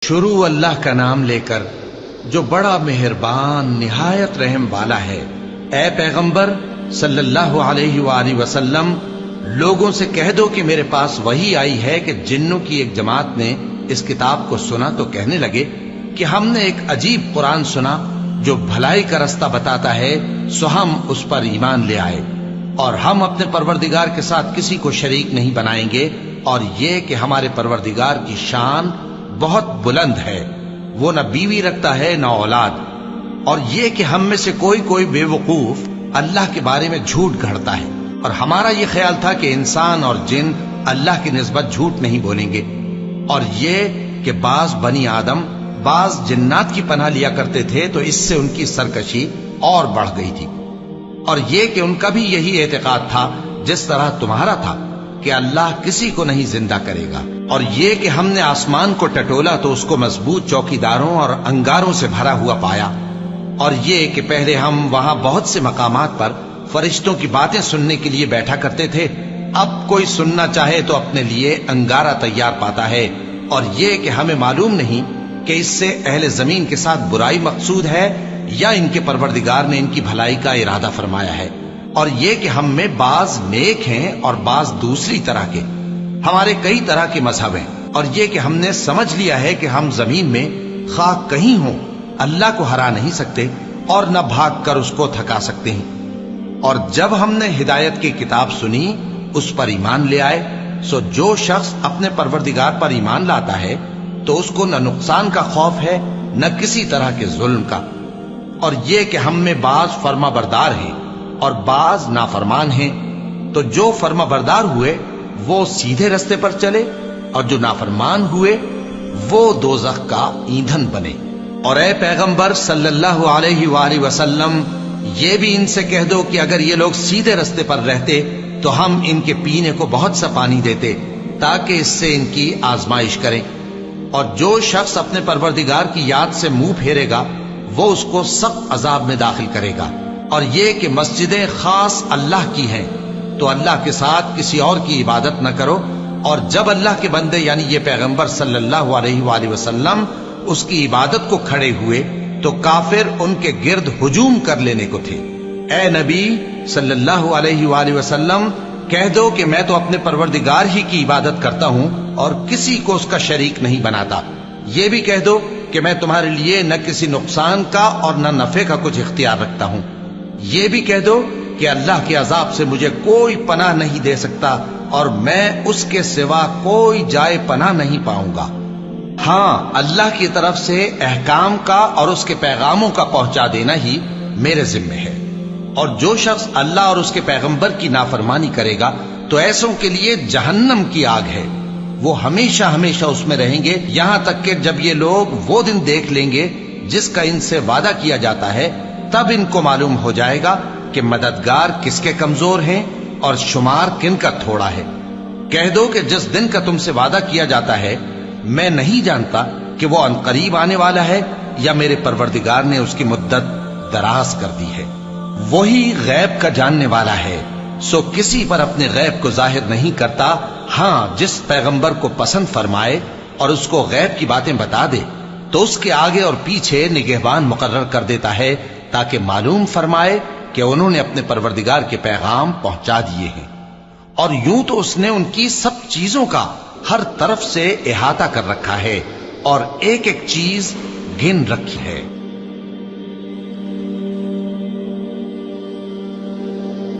شروع اللہ کا نام لے کر جو بڑا مہربان نہایت رحم والا ہے۔ اے پیغمبر صلی اللہ علیہ وآلہ وسلم، لوگوں سے کہہ دو کہ میرے پاس وحی آئی ہے کہ جنوں کی ایک جماعت نے اس کتاب کو سنا تو کہنے لگے کہ ہم نے ایک عجیب قرآن سنا جو بھلائی کا رستہ بتاتا ہے، سو ہم اس پر ایمان لے آئے اور ہم اپنے پروردگار کے ساتھ کسی کو شریک نہیں بنائیں گے، اور یہ کہ ہمارے پروردگار کی شان بہت بلند ہے، وہ نہ بیوی رکھتا ہے نہ اولاد، اور یہ کہ ہم میں سے کوئی بے وقوف اللہ کے بارے میں جھوٹ گھڑتا ہے، اور ہمارا یہ خیال تھا کہ انسان اور جن اللہ کی نسبت جھوٹ نہیں بولیں گے، اور یہ کہ بعض بنی آدم بعض جنات کی پناہ لیا کرتے تھے تو اس سے ان کی سرکشی اور بڑھ گئی تھی، اور یہ کہ ان کا بھی یہی اعتقاد تھا جس طرح تمہارا تھا کہ اللہ کسی کو نہیں زندہ کرے گا، اور یہ کہ ہم نے آسمان کو ٹٹولا تو اس کو مضبوط چوکیداروں اور انگاروں سے بھرا ہوا پایا، اور یہ کہ پہلے ہم وہاں بہت سے مقامات پر فرشتوں کی باتیں سننے کے لیے بیٹھا کرتے تھے، اب کوئی سننا چاہے تو اپنے لیے انگارہ تیار پاتا ہے، اور یہ کہ ہمیں معلوم نہیں کہ اس سے اہل زمین کے ساتھ برائی مقصود ہے یا ان کے پروردگار نے ان کی بھلائی کا ارادہ فرمایا ہے، اور یہ کہ ہم میں بعض نیک ہیں اور بعض دوسری طرح کے، ہمارے کئی طرح کے مذہب ہیں، اور یہ کہ ہم نے سمجھ لیا ہے کہ ہم زمین میں خواہ کہیں ہوں اللہ کو ہرا نہیں سکتے اور نہ بھاگ کر اس کو تھکا سکتے ہیں، اور جب ہم نے ہدایت کی کتاب سنی اس پر ایمان لے آئے، سو جو شخص اپنے پروردگار پر ایمان لاتا ہے تو اس کو نہ نقصان کا خوف ہے نہ کسی طرح کے ظلم کا، اور یہ کہ ہم میں بعض فرما بردار ہیں اور بعض نافرمان ہیں، تو جو فرما بردار ہوئے وہ سیدھے رستے پر چلے اور جو نافرمان ہوئے وہ دوزخ کا ایندھن بنے۔ اور اے پیغمبر صلی اللہ علیہ وآلہ وسلم، یہ بھی ان سے کہہ دو کہ اگر یہ لوگ سیدھے رستے پر رہتے تو ہم ان کے پینے کو بہت سا پانی دیتے تاکہ اس سے ان کی آزمائش کریں، اور جو شخص اپنے پروردگار کی یاد سے منہ پھیرے گا وہ اس کو سخت عذاب میں داخل کرے گا، اور یہ کہ مسجدیں خاص اللہ کی ہیں تو اللہ کے ساتھ کسی اور کی عبادت نہ کرو، اور جب اللہ کے بندے یعنی یہ پیغمبر صلی اللہ علیہ وآلہ وسلم اس کی عبادت کو کھڑے ہوئے تو کافر ان کے گرد ہجوم کر لینے کو تھے۔ اے نبی صلی اللہ علیہ وآلہ وسلم، کہہ دو کہ میں تو اپنے پروردگار ہی کی عبادت کرتا ہوں اور کسی کو اس کا شریک نہیں بناتا، یہ بھی کہہ دو کہ میں تمہارے لیے نہ کسی نقصان کا اور نہ نفع کا کچھ اختیار رکھتا ہوں، یہ بھی کہہ دو کہ اللہ کے عذاب سے مجھے کوئی پناہ نہیں دے سکتا اور میں اس کے سوا کوئی جائے پناہ نہیں پاؤں گا، ہاں اللہ کی طرف سے احکام کا اور اس کے پیغاموں کا پہنچا دینا ہی میرے ذمہ ہے، اور جو شخص اللہ اور اس کے پیغمبر کی نافرمانی کرے گا تو ایسوں کے لیے جہنم کی آگ ہے، وہ ہمیشہ ہمیشہ اس میں رہیں گے، یہاں تک کہ جب یہ لوگ وہ دن دیکھ لیں گے جس کا ان سے وعدہ کیا جاتا ہے، تب ان کو معلوم ہو جائے گا کہ مددگار کس کے کمزور ہیں اور شمار کن کا تھوڑا ہے۔ کہہ دو کہ جس دن کا تم سے وعدہ کیا جاتا ہے میں نہیں جانتا کہ وہ عنقریب آنے والا ہے یا میرے پروردگار نے اس کی مدت دراز کر دی ہے، وہی غیب کا جاننے والا ہے، سو کسی پر اپنے غیب کو ظاہر نہیں کرتا، ہاں جس پیغمبر کو پسند فرمائے اور اس کو غیب کی باتیں بتا دے تو اس کے آگے اور پیچھے نگہبان مقرر کر دیتا ہے تاکہ معلوم فرمائے کہ انہوں نے اپنے پروردگار کے پیغام پہنچا دیے ہیں، اور یوں تو اس نے ان کی سب چیزوں کا ہر طرف سے احاطہ کر رکھا ہے اور ایک ایک چیز گن رکھی ہے۔